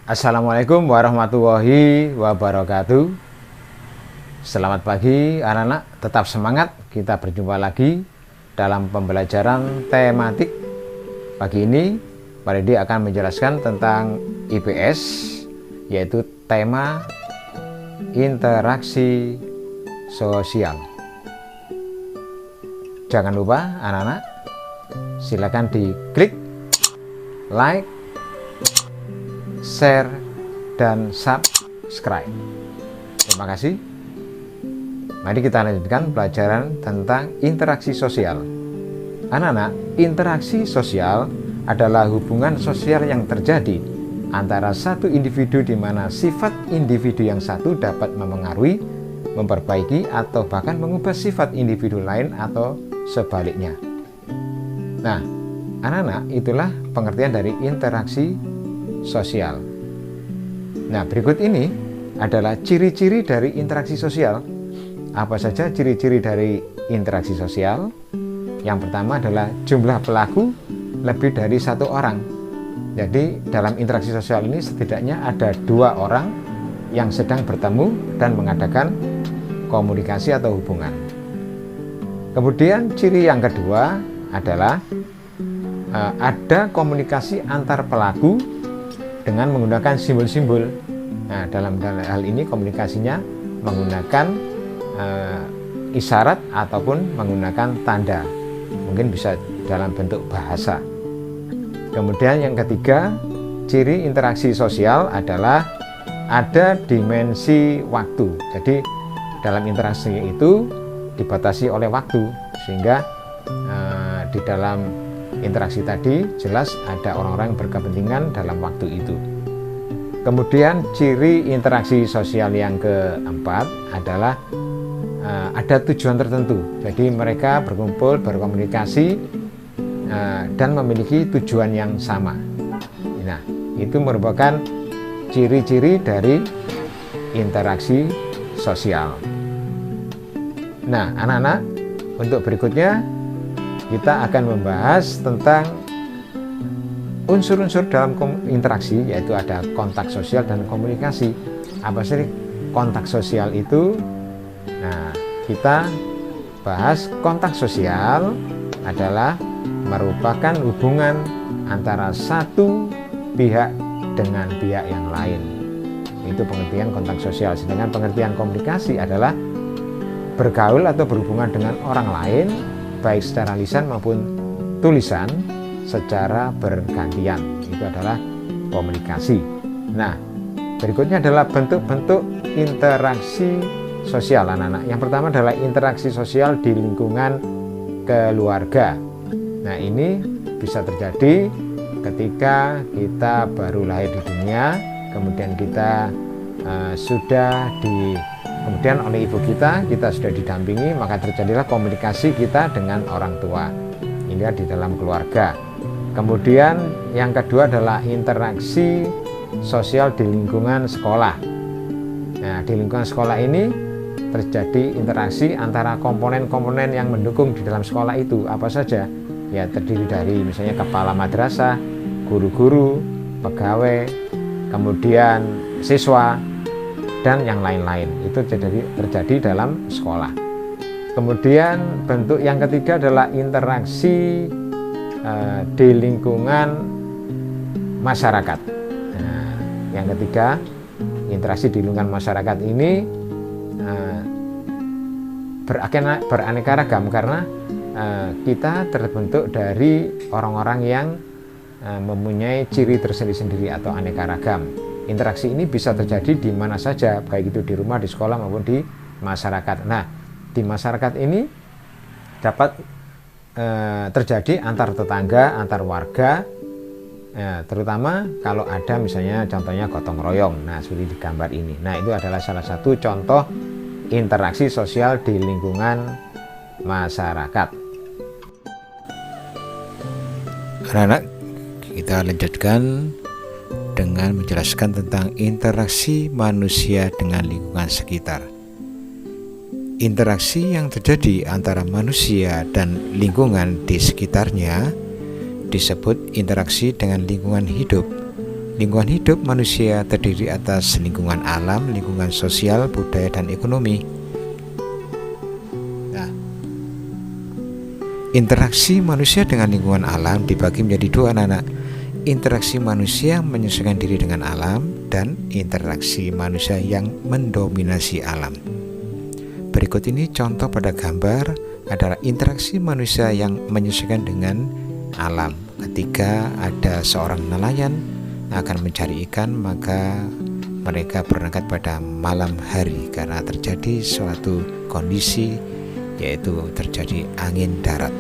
Assalamualaikum warahmatullahi wabarakatuh. Selamat pagi anak-anak, tetap semangat. Kita berjumpa lagi dalam pembelajaran tematik. Pagi ini Pak Redi akan menjelaskan tentang IPS, yaitu tema interaksi sosial. Jangan lupa anak-anak, silakan diklik like, share, dan subscribe. Terima kasih. Mari kita lanjutkan pelajaran tentang interaksi sosial. Anak-anak, interaksi sosial adalah hubungan sosial yang terjadi antara satu individu di mana sifat individu yang satu dapat memengaruhi, memperbaiki, atau bahkan mengubah sifat individu lain atau sebaliknya. Nah, anak-anak, itulah pengertian dari interaksi sosial. Nah, berikut ini adalah ciri-ciri dari interaksi sosial. Apa saja ciri-ciri dari interaksi sosial? Yang pertama adalah jumlah pelaku lebih dari satu orang. Jadi dalam interaksi sosial ini setidaknya ada dua orang yang sedang bertemu dan mengadakan komunikasi atau hubungan. Kemudian ciri yang kedua adalah ada komunikasi antar pelaku dengan menggunakan simbol-simbol. Nah, dalam hal ini komunikasinya menggunakan isyarat ataupun menggunakan tanda, mungkin bisa dalam bentuk bahasa. Kemudian yang ketiga, ciri interaksi sosial adalah ada dimensi waktu. Jadi dalam interaksi itu dibatasi oleh waktu, sehingga di dalam interaksi tadi jelas ada orang-orang yang berkepentingan dalam waktu itu. Kemudian ciri interaksi sosial yang keempat adalah ada tujuan tertentu. Jadi mereka berkumpul, berkomunikasi dan memiliki tujuan yang sama. Nah, itu merupakan ciri-ciri dari interaksi sosial. Nah, anak-anak, untuk berikutnya kita akan membahas tentang unsur-unsur dalam interaksi, yaitu ada kontak sosial dan komunikasi. Apa sih kontak sosial itu? Nah, kita bahas kontak sosial adalah merupakan hubungan antara satu pihak dengan pihak yang lain. Itu pengertian kontak sosial. Sedangkan pengertian komunikasi adalah bergaul atau berhubungan dengan orang lain, baik secara lisan maupun tulisan, secara bergantian. Itu adalah komunikasi. Nah, berikutnya adalah bentuk-bentuk interaksi sosial anak-anak. Yang pertama adalah interaksi sosial di lingkungan keluarga. Nah, ini bisa terjadi ketika kita baru lahir di dunia, kemudian kita kemudian oleh ibu kita sudah didampingi, maka terjadilah komunikasi kita dengan orang tua. Ini di dalam keluarga. Kemudian yang kedua adalah interaksi sosial di lingkungan sekolah. Nah, di lingkungan sekolah ini terjadi interaksi antara komponen-komponen yang mendukung di dalam sekolah itu. Apa saja? Ya, terdiri dari misalnya kepala madrasah, guru-guru, pegawai, kemudian siswa, dan yang lain-lain. Itu terjadi dalam sekolah. Kemudian bentuk yang ketiga adalah interaksi di lingkungan masyarakat. Nah, yang ketiga, interaksi di lingkungan masyarakat ini beraneka ragam karena kita terbentuk dari orang-orang yang mempunyai ciri tersendiri-sendiri atau aneka ragam. Interaksi ini bisa terjadi di mana saja, baik itu di rumah, di sekolah maupun di masyarakat. Nah, di masyarakat ini dapat terjadi antar tetangga, antar warga, terutama kalau ada misalnya contohnya gotong royong. Nah, seperti di gambar ini. Nah, itu adalah salah satu contoh interaksi sosial di lingkungan masyarakat. Anak-anak, kita lanjutkan dengan menjelaskan tentang interaksi manusia dengan lingkungan sekitar. Interaksi yang terjadi antara manusia dan lingkungan di sekitarnya disebut interaksi dengan lingkungan hidup Lingkungan hidup manusia terdiri atas lingkungan alam, lingkungan sosial, budaya, dan ekonomi. Nah, interaksi manusia dengan lingkungan alam dibagi menjadi dua, anak-anak. Interaksi manusia yang menyesuaikan diri dengan alam dan interaksi manusia yang mendominasi alam. Berikut ini contoh pada gambar adalah interaksi manusia yang menyesuaikan dengan alam. Ketika ada seorang nelayan akan mencari ikan, maka mereka berangkat pada malam hari karena terjadi suatu kondisi, yaitu terjadi angin darat.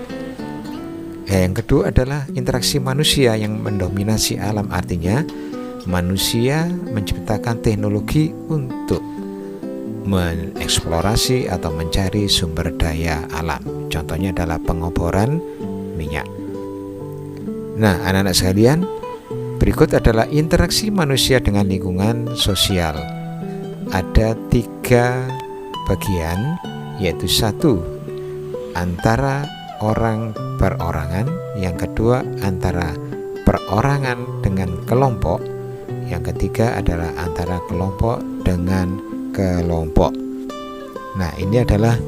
Yang kedua adalah interaksi manusia yang mendominasi alam, artinya manusia menciptakan teknologi untuk mengeksplorasi atau mencari sumber daya alam. Contohnya adalah pengoboran minyak. Nah, anak-anak sekalian, berikut adalah interaksi manusia dengan lingkungan sosial. Ada 3 bagian, yaitu 1 antara orang perorangan, yang kedua antara perorangan dengan kelompok, yang ketiga adalah antara kelompok dengan kelompok. Nah, ini adalah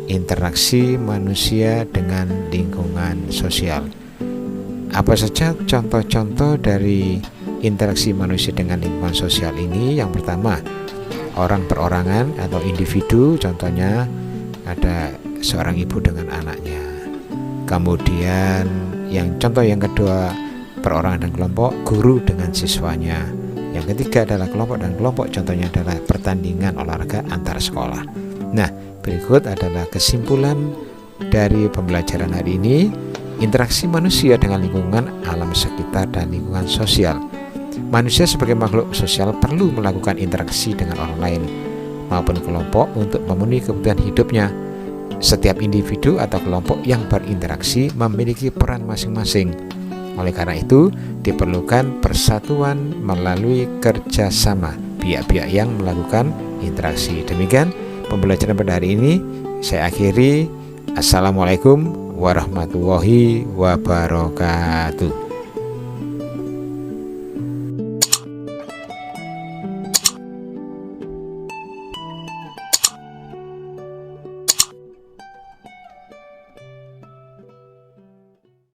interaksi manusia dengan lingkungan sosial. Apa saja contoh-contoh dari interaksi manusia dengan lingkungan sosial ini? Yang pertama, orang perorangan atau individu, contohnya ada seorang ibu dengan anaknya. Kemudian contoh yang kedua, perorangan dan kelompok, guru dengan siswanya. Yang ketiga adalah kelompok dan kelompok, contohnya adalah pertandingan olahraga antar sekolah. Nah, berikut adalah kesimpulan dari pembelajaran hari ini. Interaksi manusia dengan lingkungan alam sekitar dan lingkungan sosial. Manusia sebagai makhluk sosial perlu melakukan interaksi dengan orang lain maupun kelompok untuk memenuhi kebutuhan hidupnya. Setiap individu atau kelompok yang berinteraksi memiliki peran masing-masing. Oleh karena itu, diperlukan persatuan melalui kerjasama pihak-pihak yang melakukan interaksi. Demikian pembelajaran pada hari ini. Saya akhiri. Assalamualaikum warahmatullahi wabarakatuh.